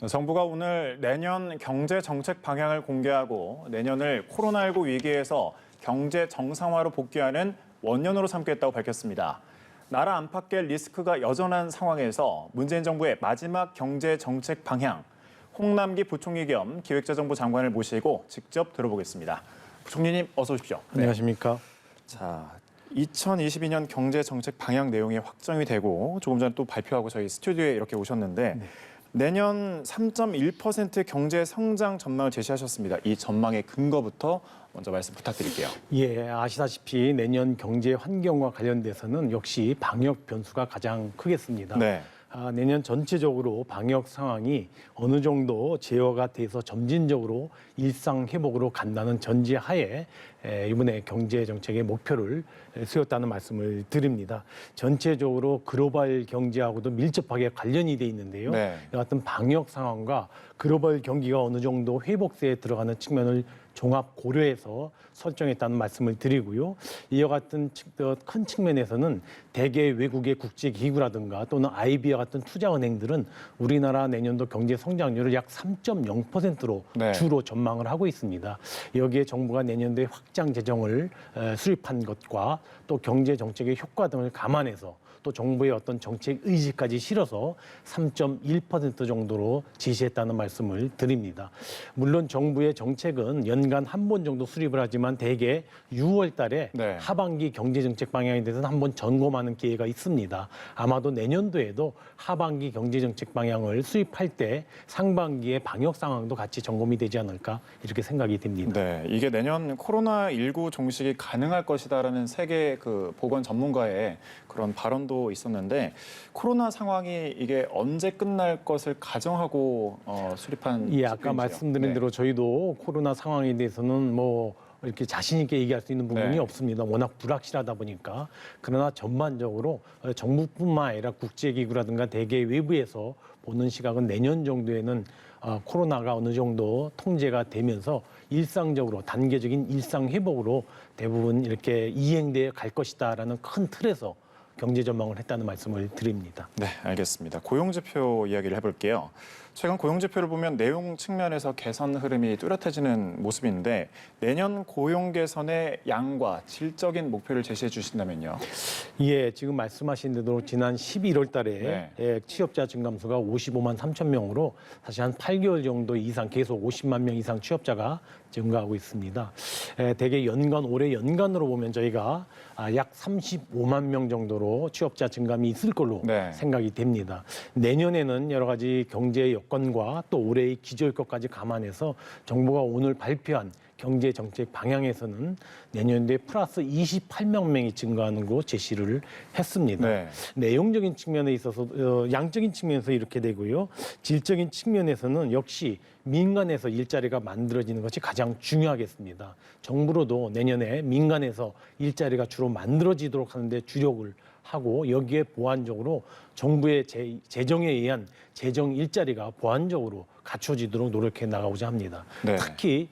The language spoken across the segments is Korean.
정부가 오늘 내년 경제 정책 방향을 공개하고 내년을 코로나19 위기에서 경제 정상화로 복귀하는 원년으로 삼겠다고 밝혔습니다. 나라 안팎의 리스크가 여전한 상황에서 문재인 정부의 마지막 경제 정책 방향, 홍남기 부총리 겸 기획재정부 장관을 모시고 직접 들어보겠습니다. 부총리님 어서 오십시오. 안녕하십니까? 자, 2022년 경제 정책 방향 내용이 확정이 되고 조금 전에 또 발표하고 저희 스튜디오에 이렇게 오셨는데 내년 3.1% 경제 성장 전망을 제시하셨습니다. 이 전망의 근거부터 먼저 말씀 부탁드릴게요. 예, 아시다시피 내년 경제 환경과 관련돼서는 역시 방역 변수가 가장 크겠습니다. 네. 내년 전체적으로 방역 상황이 어느 정도 제어가 돼서 점진적으로 일상 회복으로 간다는 전제하에 이번에 경제 정책의 목표를 세웠다는 말씀을 드립니다. 전체적으로 글로벌 경제하고도 밀접하게 관련이 돼 있는데요. 네. 이와 같은 방역 상황과 글로벌 경기가 어느 정도 회복세에 들어가는 측면을 종합 고려해서 설정했다는 말씀을 드리고요. 이와 같은 큰 측면에서는 대개 외국의 국제기구라든가 또는 IB와 같은 투자은행들은 우리나라 내년도 경제 성장률을 약 3.0%로 네. 주로 전망을 하고 있습니다. 여기에 정부가 내년도에 확장 재정을 수립한 것과 또 경제 정책의 효과 등을 감안해서 또 정부의 어떤 정책 의지까지 실어서 3.1% 정도로 제시했다는 말씀을 드립니다. 물론 정부의 정책은 연간 한 번 정도 수립을 하지만 대개 6월 달에 네. 하반기 경제정책 방향에 대해서는 한번 점검하는 기회가 있습니다. 아마도 내년도에도 하반기 경제정책 방향을 수립할 때 상반기의 방역 상황도 같이 점검이 되지 않을까 이렇게 생각이 됩니다. 네, 이게 내년 코로나19 종식이 가능할 것이다라는 세계 그 보건 전문가의 그런 발언도 있었는데 코로나 상황이 이게 언제 끝날 것을 가정하고 수립한 예, 아까 지표인지요? 말씀드린 네. 대로 저희도 코로나 상황에 대해서는 뭐 이렇게 자신 있게 얘기할 수 있는 부분이 네. 없습니다. 워낙 불확실하다 보니까. 그러나 전반적으로 정부뿐만 아니라 국제기구라든가 대개 외부에서 보는 시각은 내년 정도에는 코로나가 어느 정도 통제가 되면서 일상적으로 단계적인 일상 회복으로 대부분 이렇게 이행돼 갈 것이다라는 큰 틀에서 경제 전망을 했다는 말씀을 드립니다. 네, 알겠습니다. 고용지표 이야기를 해볼게요. 최근 고용지표를 보면 내용 측면에서 개선 흐름이 뚜렷해지는 모습인데 내년 고용 개선의 양과 질적인 목표를 제시해 주신다면요. 예, 지금 말씀하신 대로 지난 11월 달에 네. 취업자 증감수가 55만 3천 명으로 사실 한 8개월 정도 이상 계속 50만 명 이상 취업자가 증가하고 있습니다. 대개 올해 연간으로 보면 저희가 약 35만 명 정도로 취업자 증감이 있을 걸로 네. 생각이 됩니다. 내년에는 여러 가지 경제 여건과 또 올해의 기저효과까지 감안해서 정부가 오늘 발표한 경제 정책 방향에서는 내년도에 플러스 28만 명이 증가하는 거 제시를 했습니다. 네. 내용적인 측면에 있어서 양적인 측면에서 이렇게 되고요. 질적인 측면에서는 역시 민간에서 일자리가 만들어지는 것이 가장 중요하겠습니다. 정부로도 내년에 민간에서 일자리가 주로 만들어지도록 하는데 주력을 하고 여기에 보완적으로 정부의 재정에 의한 재정 일자리가 보완적으로 갖춰지도록 노력해 나가고자 합니다. 네. 특히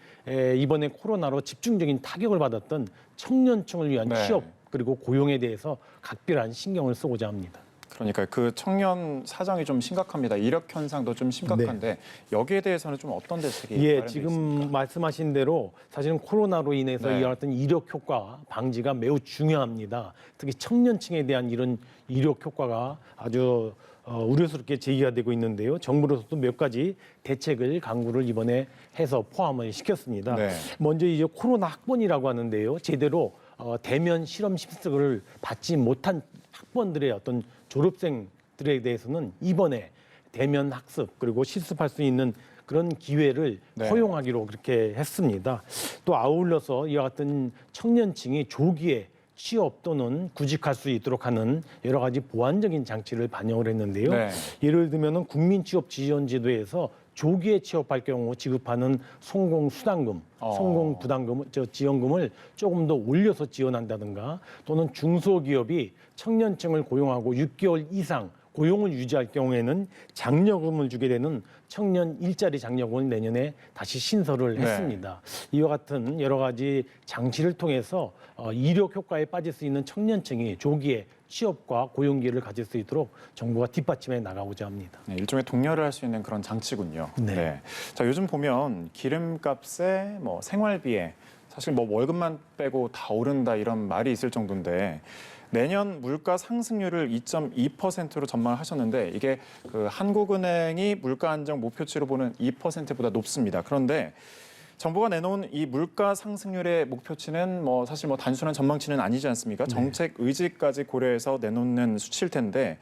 이번에 코로나로 집중적인 타격을 받았던 청년층을 위한 네. 취업 그리고 고용에 대해서 각별한 신경을 쓰고자 합니다. 그러니까 그 청년 사정이 좀 심각합니다. 이력 현상도 좀 심각한데 여기에 대해서는 좀 어떤 대책이 예, 마련돼 지금 있습니까? 말씀하신 대로 사실은 코로나로 인해서 네. 이와 같은 이력 효과 방지가 매우 중요합니다. 특히 청년층에 대한 이런 이력 효과가 아주 우려스럽게 제기가 되고 있는데요. 정부로서도 몇 가지 대책을 강구를 이번에 해서 포함을 시켰습니다. 네. 먼저 이제 코로나 학번이라고 하는데요. 제대로 대면 실험 실습을 받지 못한 학번들의 어떤 졸업생들에 대해서는 이번에 대면 학습 그리고 실습할 수 있는 그런 기회를 네. 허용하기로 그렇게 했습니다. 또 아울러서 이와 같은 청년층이 조기에 취업 또는 구직할 수 있도록 하는 여러 가지 보완적인 장치를 반영을 했는데요. 네. 예를 들면은 국민취업지원제도에서 조기에 취업할 경우 지급하는 성공수당금, 성공부담금, 지원금을 조금 더 올려서 지원한다든가 또는 중소기업이 청년층을 고용하고 6개월 이상 고용을 유지할 경우에는 장려금을 주게 되는 청년 일자리 장려금을 내년에 다시 신설을 했습니다. 이와 같은 여러 가지 장치를 통해서 이력 효과에 빠질 수 있는 청년층이 조기에 취업과 고용 기회를 가질 수 있도록 정부가 뒷받침해 나가고자 합니다. 네, 일종의 독려를 할 수 있는 그런 장치군요. 네. 자, 요즘 보면 기름값에 뭐 생활비에 사실 뭐 월급만 빼고 다 오른다 이런 말이 있을 정도인데 내년 물가 상승률을 2.2%로 전망하셨는데 이게 그 한국은행이 물가 안정 목표치로 보는 2%보다 높습니다. 그런데 정부가 내놓은 이 물가 상승률의 목표치는 뭐 사실 뭐 단순한 전망치는 아니지 않습니까? 정책 의지까지 고려해서 내놓는 수치일 텐데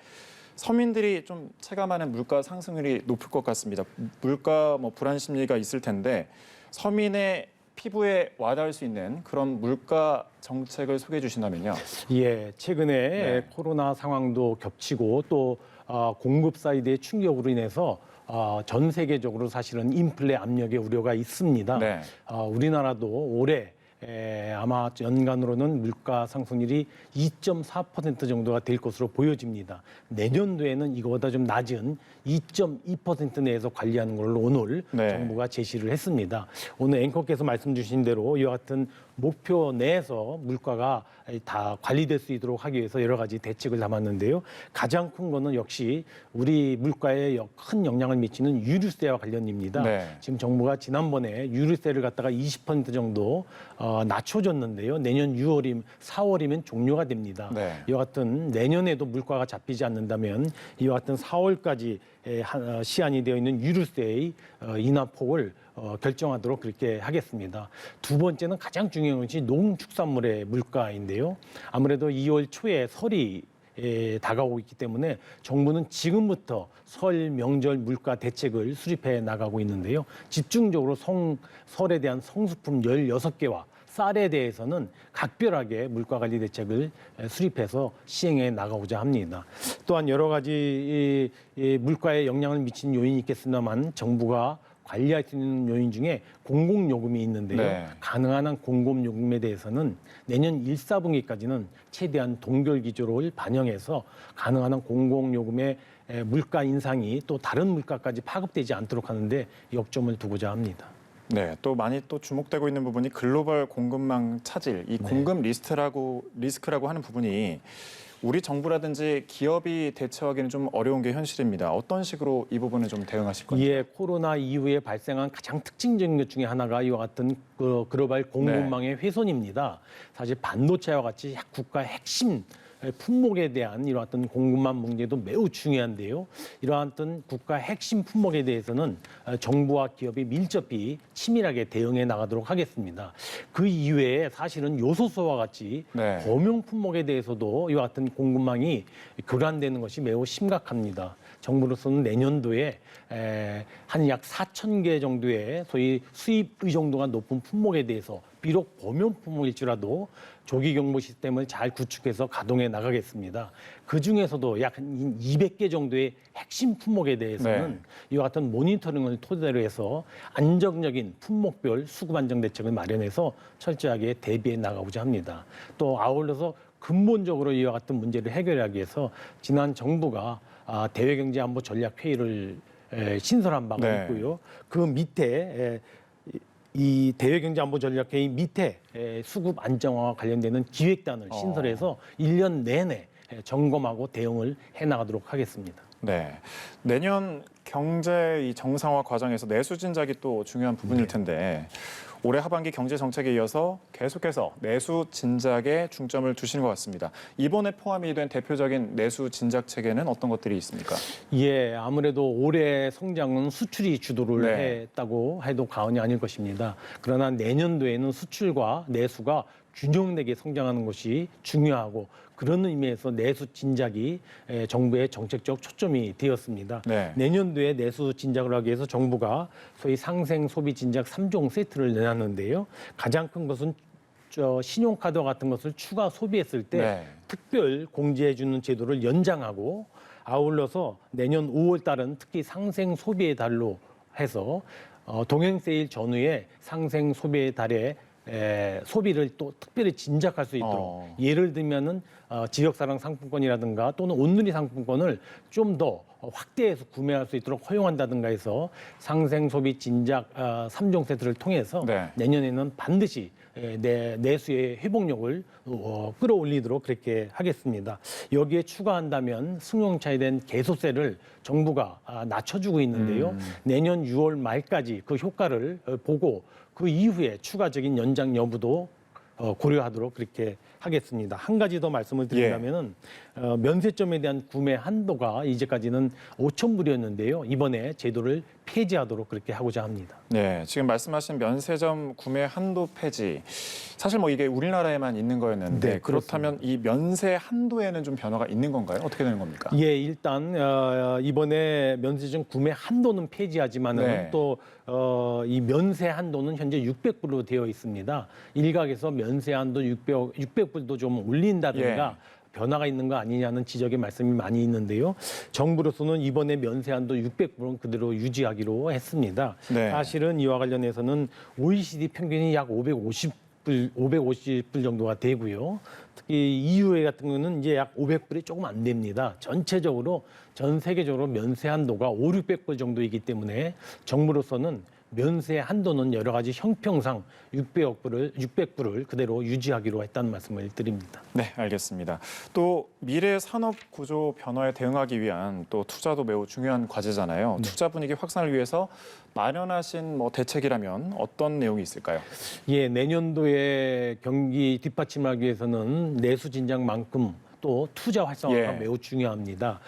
서민들이 좀 체감하는 물가 상승률이 높을 것 같습니다. 물가 뭐 불안 심리가 있을 텐데 서민의 피부에 와닿을 수 있는 그런 물가 정책을 소개해 주신다면요. 예, 최근에 코로나 상황도 겹치고 또 공급 사이드의 충격으로 인해서 전 세계적으로 사실은 인플레 압력의 우려가 있습니다. 네. 우리나라도 올해 아마 연간으로는 물가 상승률이 2.4% 정도가 될 것으로 보여집니다. 내년도에는 이거보다 좀 낮은 2.2% 내에서 관리하는 걸로 오늘 정부가 제시를 했습니다. 오늘 앵커께서 말씀 주신 대로 이와 같은 목표 내에서 물가가 다 관리될 수 있도록 하기 위해서 여러 가지 대책을 담았는데요. 가장 큰 거는 역시 우리 물가에 큰 영향을 미치는 유류세와 관련입니다. 지금 정부가 지난번에 유류세를 갖다가 20% 정도 낮춰줬는데요. 내년 4월이면 종료가 됩니다. 이와 같은 내년에도 물가가 잡히지 않는다면 이와 같은 4월까지 시한이 되어 있는 유류세의 인하폭을 결정하도록 그렇게 하겠습니다. 두 번째는 가장 중요한 것이 농축산물의 물가인데요. 아무래도 2월 초에 설이 다가오고 있기 때문에 정부는 지금부터 설 명절 물가 대책을 수립해 나가고 있는데요. 집중적으로 설에 대한 성수품 16개와 쌀에 대해서는 각별하게 물가 관리 대책을 수립해서 시행해 나가고자 합니다. 또한 여러 가지 물가에 영향을 미치는 요인이 있겠습니다만 정부가 관리할 수 있는 요인 중에 공공요금이 있는데요. 가능한 한 공공요금에 대해서는 내년 1, 4분기까지는 최대한 동결 기조를 반영해서 가능한 한 공공요금의 물가 인상이 또 다른 물가까지 파급되지 않도록 하는데 역점을 두고자 합니다. 네, 또 많이 또 주목되고 있는 부분이 글로벌 공급망 차질, 이 공급 리스크라고 하는 부분이 우리 정부라든지 기업이 대처하기는 좀 어려운 게 현실입니다. 어떤 식으로 이 부분을 좀 대응하실 건지? 예, 코로나 이후에 발생한 가장 특징적인 것 중에 하나가 이와 같은 글로벌 공급망의 훼손입니다. 사실 반도체와 같이 국가 핵심 품목에 대한 이러한 어떤 공급망 문제도 매우 중요한데요. 이러한 어떤 국가 핵심 품목에 대해서는 정부와 기업이 밀접히 치밀하게 대응해 나가도록 하겠습니다. 그 이외에 사실은 요소수와 같이 범용 품목에 대해서도 이와 같은 공급망이 교란되는 것이 매우 심각합니다. 정부로서는 내년도에 한 약 4,000개 정도의 소위 수입 의존도가 높은 품목에 대해서 비록 범용 품목일지라도 조기 경보 시스템을 잘 구축해서 가동해 나가겠습니다. 그 중에서도 약 200개 정도의 핵심 품목에 대해서는 이와 같은 모니터링을 토대로 해서 안정적인 품목별 수급 안정 대책을 마련해서 철저하게 대비해 나가고자 합니다. 또 아울러서 근본적으로 이와 같은 문제를 해결하기 위해서 지난 정부가 대외경제안보 전략회의를 신설한 바가 있고요. 그 밑에 이 대외경제안보전략회의 밑에 수급 안정화와 관련되는 기획단을 신설해서 1년 내내 점검하고 대응을 해나가도록 하겠습니다. 네, 내년 경제 이 정상화 과정에서 내수 진작이 또 중요한 부분일 텐데 올해 하반기 경제 정책에 이어서 계속해서 내수 진작에 중점을 두시는 것 같습니다. 이번에 포함이 된 대표적인 내수 진작 체계는 어떤 것들이 있습니까? 예, 아무래도 올해 성장은 수출이 주도를 했다고 해도 과언이 아닐 것입니다. 그러나 내년도에는 수출과 내수가 균형되게 성장하는 것이 중요하고 그런 의미에서 내수 진작이 정부의 정책적 초점이 되었습니다. 내년도에 내수 진작을 하기 위해서 정부가 소위 상생 소비 진작 3종 세트를 내놨는데요. 가장 큰 것은 신용카드와 같은 것을 추가 소비했을 때 특별 공제해주는 제도를 연장하고 아울러서 내년 5월 달은 특히 상생 소비의 달로 해서 동행 세일 전후에 상생 소비의 달에 소비를 또 특별히 진작할 수 있도록 예를 들면은 지역사랑 상품권이라든가 또는 온누리 상품권을 좀 더 확대해서 구매할 수 있도록 허용한다든가 해서 상생소비 진작 3종 세트를 통해서 네. 내년에는 반드시 내수의 회복력을 끌어올리도록 그렇게 하겠습니다. 여기에 추가한다면 승용차에 대한 개소세를 정부가 낮춰주고 있는데요. 내년 6월 말까지 그 효과를 보고 그 이후에 추가적인 연장 여부도 고려하도록 그렇게 하겠습니다. 한 가지 더 말씀을 드린다면은 면세점에 대한 구매 한도가 이제까지는 5,000불이었는데요. 이번에 제도를 폐지하도록 그렇게 하고자 합니다. 네, 지금 말씀하신 면세점 구매 한도 폐지. 사실 뭐 이게 우리나라에만 있는 거였는데 네, 그렇다면 이 면세 한도에는 좀 변화가 있는 건가요? 어떻게 되는 겁니까? 예, 일단 이번에 면세점 구매 한도는 폐지하지만은 네. 또 이 면세 한도는 현재 600불로 되어 있습니다. 일각에서 면세 한도 600불도 좀 올린다든가 변화가 있는 거 아니냐는 지적의 말씀이 많이 있는데요. 정부로서는 이번에 면세 한도 600불은 그대로 유지하기로 했습니다. 네. 사실은 이와 관련해서는 OECD 평균이 약 550불 정도가 되고요. 특히 EUA 같은 경우는 이제 약 500불이 조금 안 됩니다. 전체적으로 전 세계적으로 면세 한도가 500~600불 정도이기 때문에 정부로서는 면세 한도는 여러 가지 형평상 600불을 그대로 유지하기로 했다는 말씀을 드립니다. 네, 알겠습니다. 또 미래 산업 구조 변화에 대응하기 위한 또 투자도 매우 중요한 과제잖아요. 투자 분위기 확산을 위해서 마련하신 뭐 대책이라면 어떤 내용이 있을까요? 예, 내년도에 경기 뒷받침하기 위해서는 내수 진작만큼 또 투자 활성화가 매우 중요합니다.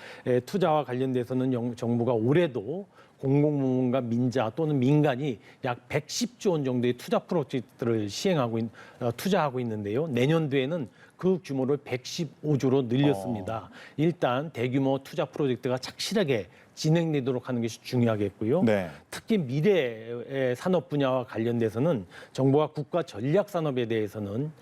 투자와 관련돼서는 정부가 올해도 공공부문과 민자 또는 민간이 약 110조 원 정도의 투자 프로젝트를 투자하고 있는데요. 내년도에는 그 규모를 115조로 늘렸습니다. 일단 대규모 투자 프로젝트가 착실하게 진행되도록 하는 것이 중요하겠고요. 네. 특히 미래 산업 분야와 관련돼서는 정부가 국가 전략 산업에 대해서는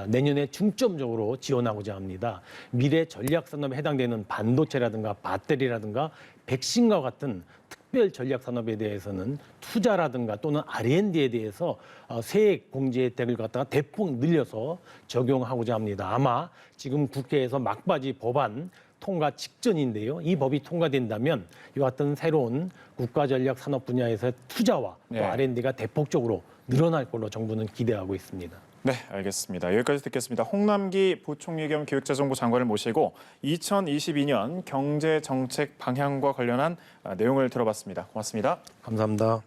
내년에 중점적으로 지원하고자 합니다. 미래 전략 산업에 해당되는 반도체라든가 배터리라든가 백신과 같은 특별 전략 산업에 대해서는 투자라든가 또는 R&D에 대해서 세액 공제 혜택을 갖다가 대폭 늘려서 적용하고자 합니다. 아마 지금 국회에서 막바지 법안 통과 직전인데요. 이 법이 통과된다면 이와 같은 새로운 국가전략 산업 분야에서의 투자와 또 R&D가 대폭적으로 늘어날 걸로 정부는 기대하고 있습니다. 네, 알겠습니다. 여기까지 듣겠습니다. 홍남기 부총리 겸 기획재정부 장관을 모시고 2022년 경제정책 방향과 관련한 내용을 들어봤습니다. 고맙습니다. 감사합니다.